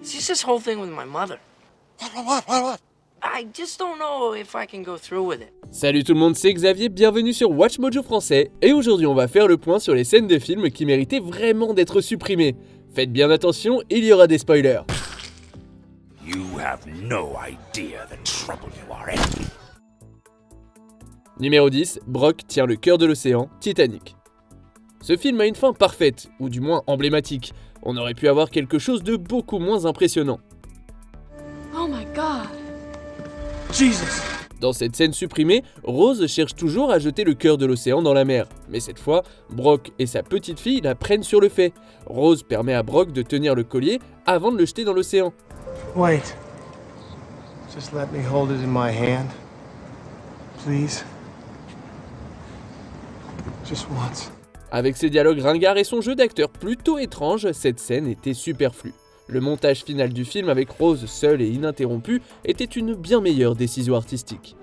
It's just this whole thing with my mother. What? I just don't know if I can go through with it. Salut tout le monde, c'est Xavier, bienvenue sur Watch Mojo français, et aujourd'hui on va faire le point sur les scènes de films qui méritaient vraiment d'être supprimées. Faites bien attention, il y aura des spoilers. You have no idea the trouble you are in. Numéro 10, Brock tient le cœur de l'océan, Titanic. Ce film a une fin parfaite, ou du moins emblématique. On aurait pu avoir quelque chose de beaucoup moins impressionnant. Oh my God. Jesus! Dans cette scène supprimée, Rose cherche toujours à jeter le cœur de l'océan dans la mer. Mais cette fois, Brock et sa petite fille la prennent sur le fait. Rose permet à Brock de tenir le collier avant de le jeter dans l'océan. Wait. Just let me hold it in my hand. Please. Just once. Avec ses dialogues ringards et son jeu d'acteur plutôt étrange, cette scène était superflue. Le montage final du film avec Rose seule et ininterrompue était une bien meilleure décision artistique.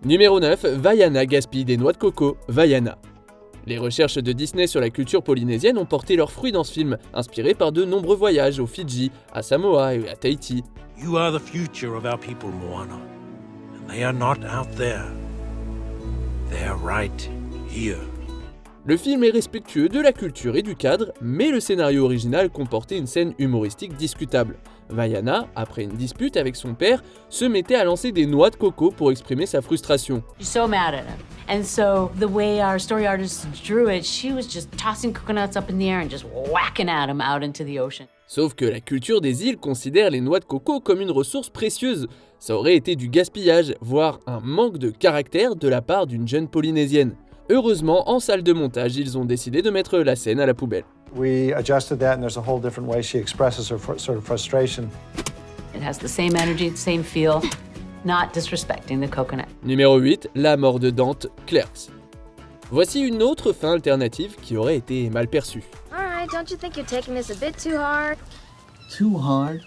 Numéro 9, Vaiana gaspille des noix de coco, Vaiana. Les recherches de Disney sur la culture polynésienne ont porté leurs fruits dans ce film, inspiré par de nombreux voyages aux Fidji, à Samoa et à Tahiti. You are the future of our people, Moana. And they are not out there. They are right here. Le film est respectueux de la culture et du cadre, mais le scénario original comportait une scène humoristique discutable. Vaiana, après une dispute avec son père, se mettait à lancer des noix de coco pour exprimer sa frustration. She's so mad at him. And so the way our story artist drew it, she was just tossing coconuts up in the air and just whacking at him out into the ocean. Sauf que la culture des îles considère les noix de coco comme une ressource précieuse. Ça aurait été du gaspillage, voire un manque de caractère de la part d'une jeune polynésienne. Heureusement, en salle de montage, ils ont décidé de mettre la scène à la poubelle. We adjusted that, and there's a whole different way she expresses her sort of frustration. It has the same energy, the same feel, not disrespecting the coconut. Numéro 8, la mort de Dante, Clerks. Voici une autre fin alternative qui aurait été mal perçue. Alright, don't you think you're taking this a bit too hard? Too hard?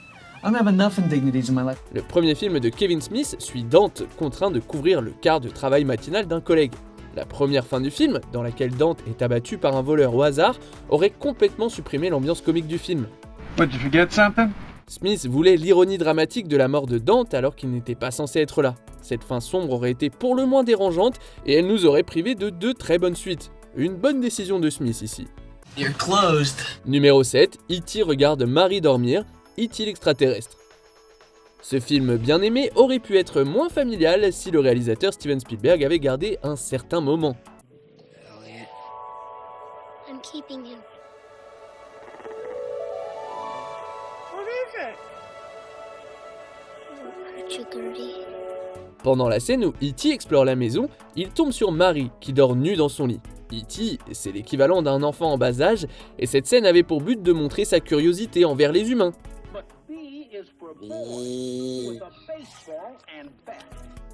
I don't have enough indignities in my life. Le premier film de Kevin Smith suit Dante contraint de couvrir le quart de travail matinal d'un collègue. La première fin du film, dans laquelle Dante est abattu par un voleur au hasard, aurait complètement supprimé l'ambiance comique du film. What, did you forget something? Smith voulait l'ironie dramatique de la mort de Dante alors qu'il n'était pas censé être là. Cette fin sombre aurait été pour le moins dérangeante et elle nous aurait privé de deux très bonnes suites. Une bonne décision de Smith ici. You're closed. Numéro 7, E.T. regarde Marie dormir, E.T. l'extraterrestre. Ce film bien aimé aurait pu être moins familial si le réalisateur Steven Spielberg avait gardé un certain moment. I'm keeping him. What is it? Hurt you, Gertie? Pendant la scène où E.T. explore la maison, il tombe sur Marie qui dort nue dans son lit. E.T., c'est l'équivalent d'un enfant en bas âge, et cette scène avait pour but de montrer sa curiosité envers les humains.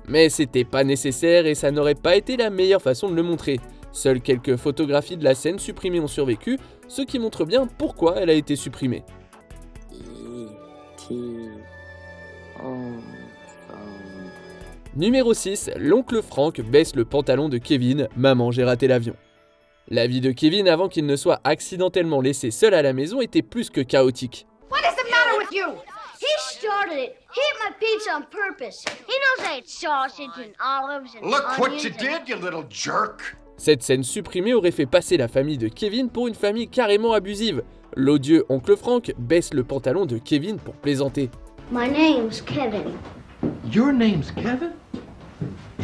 Mais c'était pas nécessaire et ça n'aurait pas été la meilleure façon de le montrer. Seules quelques photographies de la scène supprimée ont survécu, ce qui montre bien pourquoi elle a été supprimée. Numéro 6, l'oncle Frank baisse le pantalon de Kevin, maman j'ai raté l'avion. La vie de Kevin avant qu'il ne soit accidentellement laissé seul à la maison était plus que chaotique. What is the matter with you? He started it. He ate my pizza on purpose. He knows I ate sausage and olives and Look what onions you did, you little jerk! Cette scène supprimée aurait fait passer la famille de Kevin pour une famille carrément abusive. L'odieux oncle Frank baisse le pantalon de Kevin pour plaisanter. My name's Kevin. Your name's Kevin?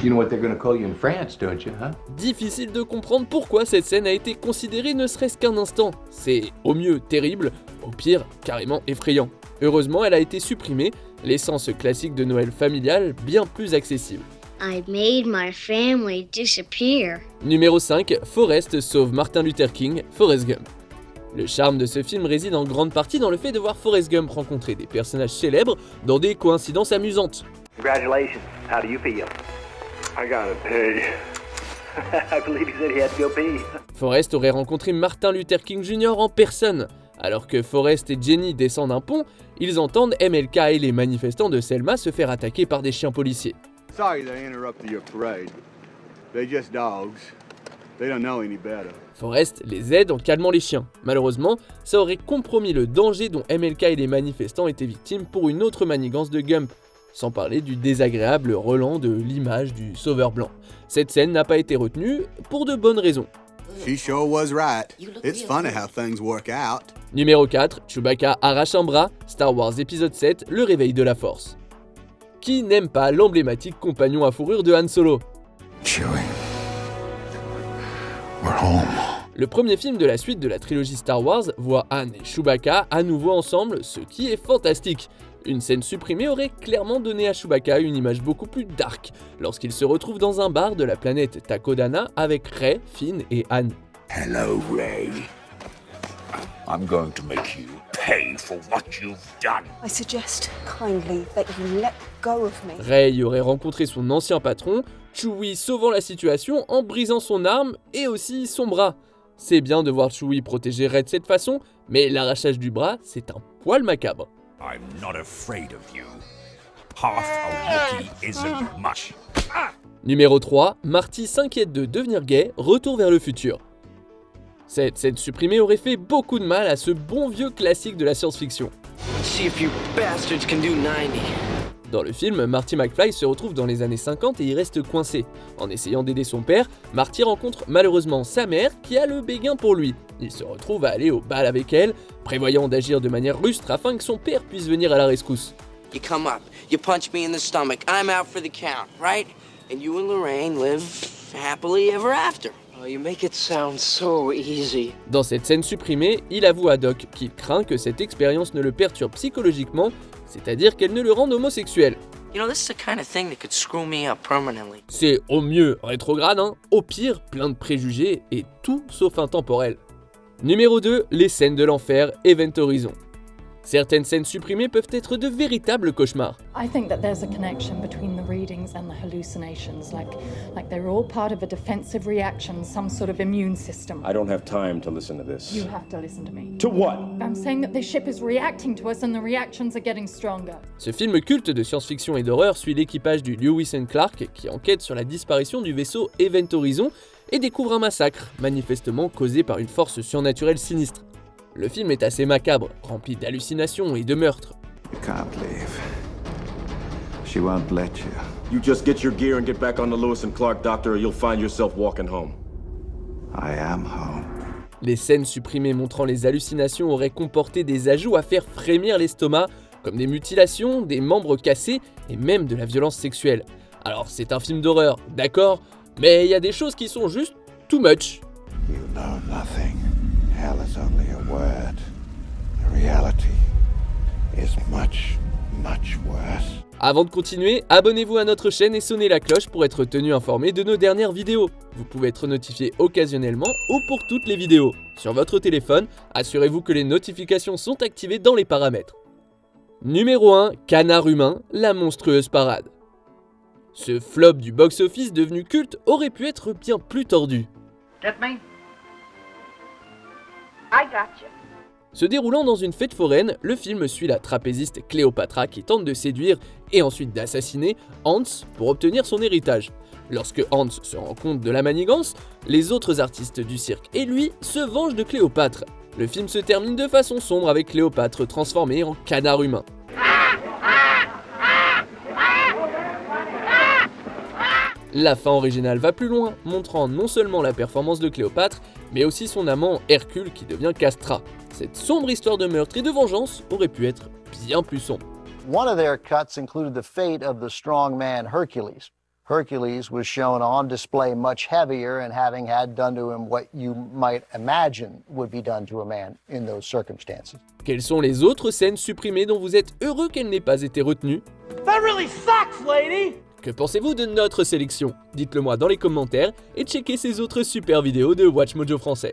You know what they're gonna call you in France, don't you, huh? Difficile de comprendre pourquoi cette scène a été considérée ne serait-ce qu'un instant. C'est au mieux terrible, au pire carrément effrayant. Heureusement, elle a été supprimée, laissant ce classique de Noël familial bien plus accessible. I made my family disappear. Numéro 5, Forrest sauve Martin Luther King, Forrest Gump. Le charme de ce film réside en grande partie dans le fait de voir Forrest Gump rencontrer des personnages célèbres dans des coïncidences amusantes. Congratulations. How do you feel? I gotta pee. I believe he said he had to go pee. Forrest aurait rencontré Martin Luther King Jr. en personne. Alors que Forrest et Jenny descendent un pont, ils entendent MLK et les manifestants de Selma se faire attaquer par des chiens policiers. Sorry to interrupt your parade. They're just dogs. They don't know any better. Forrest les aide en calmant les chiens. Malheureusement, ça aurait compromis le danger dont MLK et les manifestants étaient victimes pour une autre manigance de Gump, sans parler du désagréable relent de l'image du sauveur blanc. Cette scène n'a pas été retenue pour de bonnes raisons. She sure was right. It's funny how things work out. Numéro 4, Chewbacca arrache un bras, Star Wars épisode 7, le réveil de la Force. Qui n'aime pas l'emblématique compagnon à fourrure de Han Solo ? Chewie. We're home. Le premier film de la suite de la trilogie Star Wars voit Han et Chewbacca à nouveau ensemble, ce qui est fantastique. Une scène supprimée aurait clairement donné à Chewbacca une image beaucoup plus dark, lorsqu'il se retrouve dans un bar de la planète Takodana avec Rey, Finn et Han. Hello, Rey. I'm going to make you pay for what you've done. I suggest kindly that you let go of me. Rey aurait rencontré son ancien patron, Chewie sauvant la situation en brisant son arme et aussi son bras. C'est bien de voir Chewie protéger Rey de cette façon, mais l'arrachage du bras, c'est un poil macabre. I'm not afraid of you. Half a Wookiee isn't much. Numéro 3, Marty s'inquiète de devenir gay, retour vers le futur. Cette scène supprimée aurait fait beaucoup de mal à ce bon vieux classique de la science-fiction. See if you bastards can do 90. Dans le film, Marty McFly se retrouve dans les années 50 et y reste coincé. En essayant d'aider son père, Marty rencontre malheureusement sa mère qui a le béguin pour lui. Il se retrouve à aller au bal avec elle, prévoyant d'agir de manière rustre afin que son père puisse venir à la rescousse. You come up, you punch me in the stomach, I'm out for the count, right? And you and Lorraine live happily ever after. Oh, you make it sound so easy. Dans cette scène supprimée, il avoue à Doc qu'il craint que cette expérience ne le perturbe psychologiquement, c'est-à-dire qu'elle ne le rende homosexuel. You know, this is the kind of thing that could screw me up permanently. C'est au mieux rétrograde, hein, au pire plein de préjugés et tout sauf intemporel. Numéro 2, les scènes de l'enfer, Event Horizon. Certaines scènes supprimées peuvent être de véritables cauchemars. I think that there's a connection between the readings and the hallucinations, like they're all part of a defensive reaction, some sort of immune system. I don't have time to listen to this. You have to listen to me. To what? I'm saying that this ship is reacting to us and the reactions are getting stronger. Ce film culte de science-fiction et d'horreur suit l'équipage du Lewis and Clark qui enquête sur la disparition du vaisseau Event Horizon et découvre un massacre, manifestement causé par une force surnaturelle sinistre. Le film est assez macabre, rempli d'hallucinations et de meurtres. You can't leave. She won't let you. You just get your gear and get back on the Lewis and Clark, Doctor, or you'll find yourself walking home. I am home. Les scènes supprimées montrant les hallucinations auraient comporté des ajouts à faire frémir l'estomac, comme des mutilations, des membres cassés et même de la violence sexuelle. Alors c'est un film d'horreur, d'accord, mais il y a des choses qui sont juste too much. You know nothing. Hell is only a word. The reality is much, much worse. Avant de continuer, abonnez-vous à notre chaîne et sonnez la cloche pour être tenu informé de nos dernières vidéos. Vous pouvez être notifié occasionnellement ou pour toutes les vidéos. Sur votre téléphone, assurez-vous que les notifications sont activées dans les paramètres. Numéro 1, Canard Humain, la monstrueuse parade. Ce flop du box-office devenu culte aurait pu être bien plus tordu. Get me? I got you. Se déroulant dans une fête foraine, le film suit la trapéziste Cléopatra qui tente de séduire et ensuite d'assassiner Hans pour obtenir son héritage. Lorsque Hans se rend compte de la manigance, les autres artistes du cirque et lui se vengent de Cléopâtre. Le film se termine de façon sombre avec Cléopâtre transformée en canard humain. La fin originale va plus loin, montrant non seulement la performance de Cléopâtre, mais aussi son amant Hercule qui devient Castra. Cette sombre histoire de meurtre et de vengeance aurait pu être bien plus sombre. One of their cuts included the fate of the strong man Hercules. Hercules was shown on display much heavier and having had done to him what you might imagine would be done to a man in those circumstances. Quelles sont les autres scènes supprimées dont vous êtes heureux qu'elles n'aient pas été retenues? That really sucks, lady! Que pensez-vous de notre sélection? Dites-le moi dans les commentaires et checkez ces autres super vidéos de WatchMojo français.